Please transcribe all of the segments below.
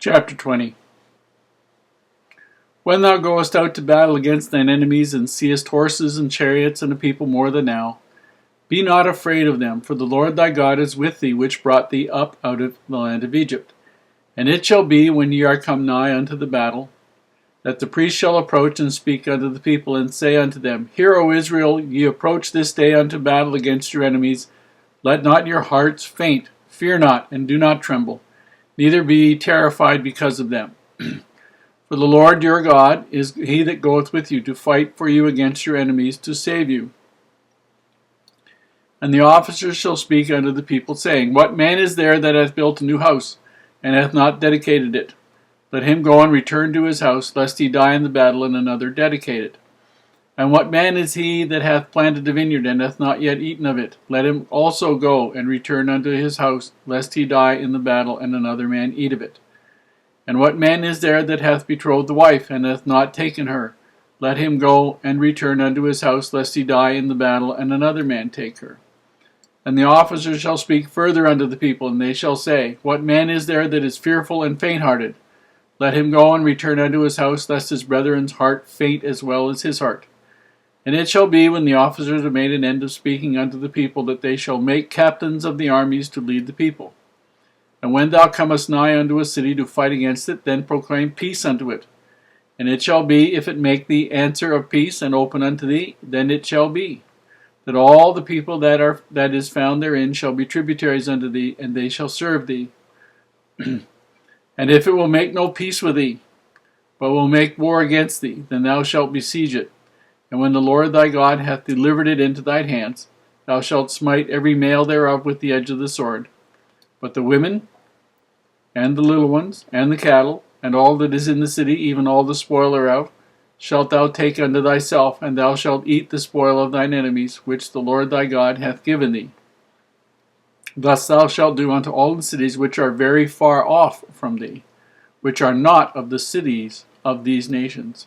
Chapter 20. When thou goest out to battle against thine enemies, and seest horses and chariots and a people more than now, be not afraid of them, for the Lord thy God is with thee, which brought thee up out of the land of Egypt. And it shall be, when ye are come nigh unto the battle, that the priest shall approach and speak unto the people, and say unto them, Hear, O Israel, ye approach this day unto battle against your enemies. Let not your hearts faint, fear not, and do not tremble, neither be ye terrified because of them. For the Lord your God is he that goeth with you to fight for you against your enemies, to save you. And the officers shall speak unto the people, saying, What man is there that hath built a new house, and hath not dedicated it? Let him go and return to his house, lest he die in the battle, and another dedicate it. And what man is he that hath planted a vineyard, and hath not yet eaten of it? Let him also go and return unto his house, lest he die in the battle, and another man eat of it. And what man is there that hath betrothed a wife, and hath not taken her? Let him go and return unto his house, lest he die in the battle, and another man take her. And the officers shall speak further unto the people, and they shall say, What man is there that is fearful and fainthearted? Let him go and return unto his house, lest his brethren's heart faint as well as his heart. And it shall be, when the officers have made an end of speaking unto the people, that they shall make captains of the armies to lead the people. And when thou comest nigh unto a city to fight against it, then proclaim peace unto it. And it shall be, if it make thee answer of peace and open unto thee, then it shall be, that all the people that is found therein shall be tributaries unto thee, and they shall serve thee. And if it will make no peace with thee, but will make war against thee, then thou shalt besiege it. And when the Lord thy God hath delivered it into thine hands, thou shalt smite every male thereof with the edge of the sword. But the women, and the little ones, and the cattle, and all that is in the city, even all the spoil thereof, shalt thou take unto thyself, and thou shalt eat the spoil of thine enemies, which the Lord thy God hath given thee. Thus thou shalt do unto all the cities which are very far off from thee, which are not of the cities of these nations,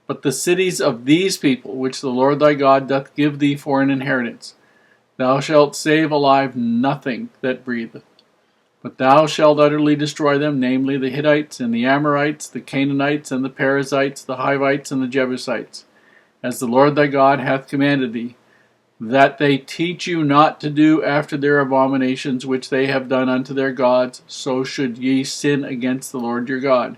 but the cities of these people, which the Lord thy God doth give thee for an inheritance. Thou shalt save alive nothing that breatheth. But thou shalt utterly destroy them, namely the Hittites, and the Amorites, the Canaanites, and the Perizzites, the Hivites, and the Jebusites, as the Lord thy God hath commanded thee, that they teach you not to do after their abominations which they have done unto their gods, so should ye sin against the Lord your God.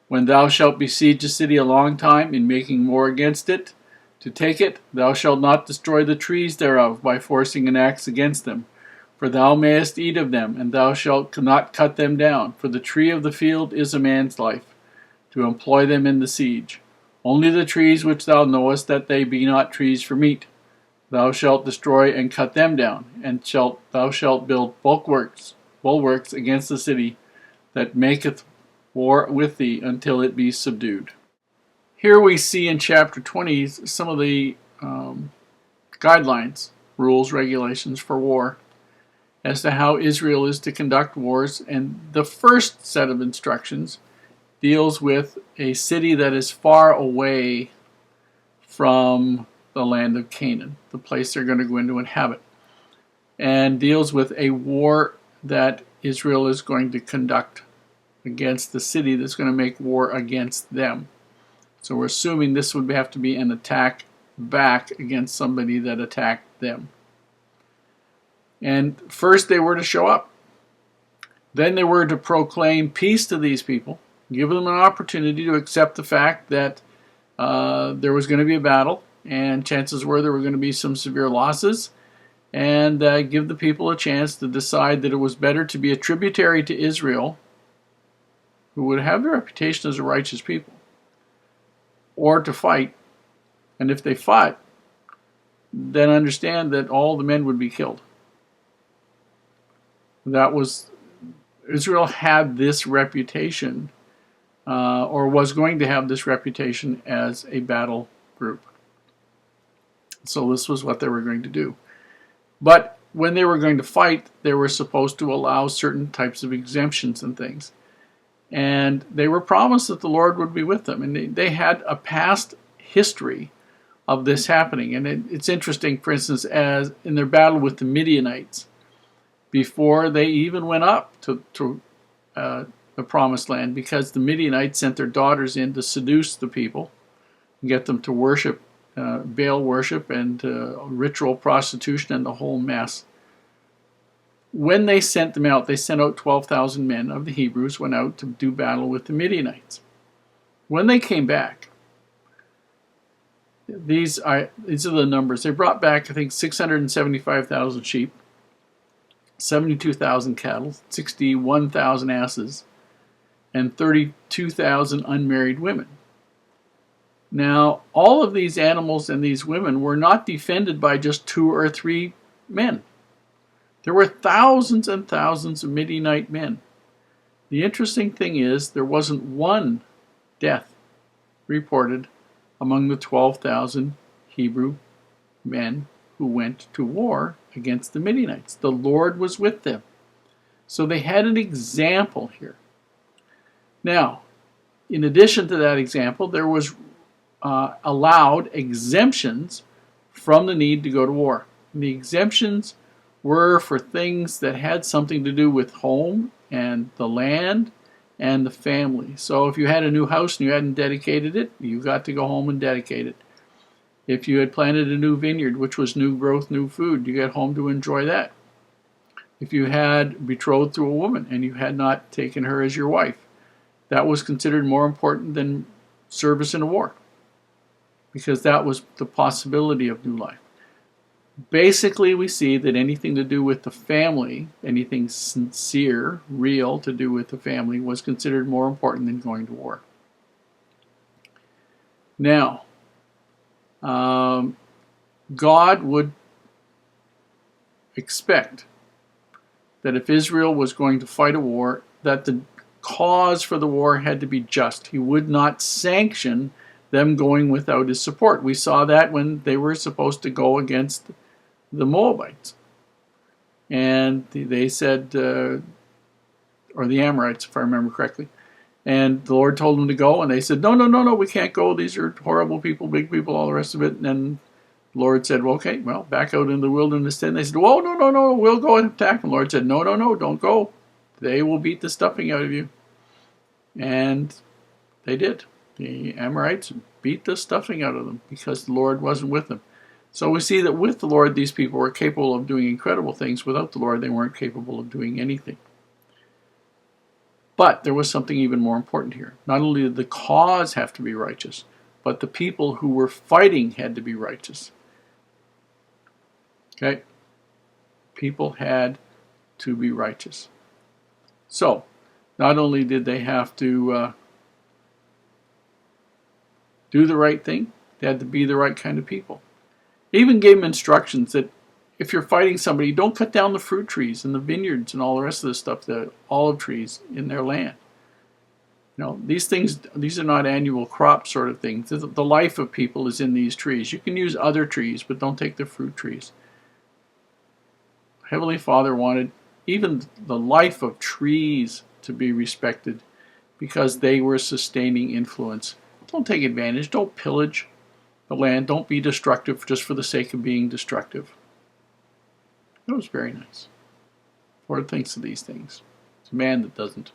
When thou shalt besiege a city a long time, in making war against it, to take it, thou shalt not destroy the trees thereof by forcing an axe against them. For thou mayest eat of them, and thou shalt not cut them down. For the tree of the field is a man's life, to employ them in the siege. Only the trees which thou knowest that they be not trees for meat, thou shalt destroy and cut them down, and thou shalt build bulwarks against the city that maketh war with thee until it be subdued. Here we see in chapter 20 some of the guidelines, rules, regulations for war, as to how Israel is to conduct wars. And the first set of instructions deals with a city that is far away from the land of Canaan, the place they're going to go in to inhabit, and deals with a war that Israel is going to conduct against the city that's going to make war against them. So we're assuming this would have to be an attack back against somebody that attacked them. And first they were to show up. Then they were to proclaim peace to these people, give them an opportunity to accept the fact that there was going to be a battle, and chances were there were going to be some severe losses, and give the people a chance to decide that it was better to be a tributary to Israel, who would have the reputation as a righteous people, or to fight. And if they fought, then understand that all the men would be killed. That was, Israel had this reputation, or was going to have this reputation as a battle group. So this was what they were going to do. But when they were going to fight, they were supposed to allow certain types of exemptions and things. And they were promised that the Lord would be with them. And they had a past history of this happening. And it's interesting, for instance, as in their battle with the Midianites, before they even went up to the promised land because the Midianites sent their daughters in to seduce the people and get them to worship Baal worship and ritual prostitution and the whole mess. When they sent them out, they sent out 12,000 men of the Hebrews, went out to do battle with the Midianites. When they came back, these are the numbers. They brought back, I think, 675,000 sheep, 72,000 cattle, 61,000 asses, and 32,000 unmarried women. Now, all of these animals and these women were not defended by just 2 or 3 men. There were thousands and thousands of Midianite men. The interesting thing is there wasn't one death reported among the 12,000 Hebrew men who went to war against the Midianites. The Lord was with them. So they had an example here. Now, in addition to that example, there was allowed exemptions from the need to go to war. And the exemptions were for things that had something to do with home and the land and the family. So if you had a new house and you hadn't dedicated it, you got to go home and dedicate it. If you had planted a new vineyard, which was new growth, new food, you get home to enjoy that. If you had betrothed to a woman and you had not taken her as your wife, that was considered more important than service in a war, because that was the possibility of new life. Basically, we see that anything to do with the family, anything sincere, real to do with the family, was considered more important than going to war. Now, God would expect that if Israel was going to fight a war, that the cause for the war had to be just. He would not sanction them going without his support. We saw that when they were supposed to go against the Moabites. And they said, or the Amorites, if I remember correctly. And the Lord told them to go, and they said, no, we can't go. These are horrible people, big people, all the rest of it. And then the Lord said, well, okay, well, back out in the wilderness then. They said, oh, no, we'll go and attack them. The Lord said, no, don't go. They will beat the stuffing out of you. And they did. The Amorites beat the stuffing out of them because the Lord wasn't with them. So we see that with the Lord, these people were capable of doing incredible things. Without the Lord, they weren't capable of doing anything. But there was something even more important here. Not only did the cause have to be righteous, but the people who were fighting had to be righteous. Okay? People had to be righteous. So, not only did they have to do the right thing, they had to be the right kind of people. They even gave them instructions that if you're fighting somebody, don't cut down the fruit trees and the vineyards and all the rest of the stuff, the olive trees in their land. You know, these are not annual crop sort of things. The life of people is in these trees. You can use other trees, but don't take the fruit trees. Heavenly Father wanted even the life of trees to be respected because they were sustaining influence. Don't take advantage. Don't pillage the land. Don't be destructive just for the sake of being destructive. It was very nice. Lord thinks of these things. It's a man that doesn't.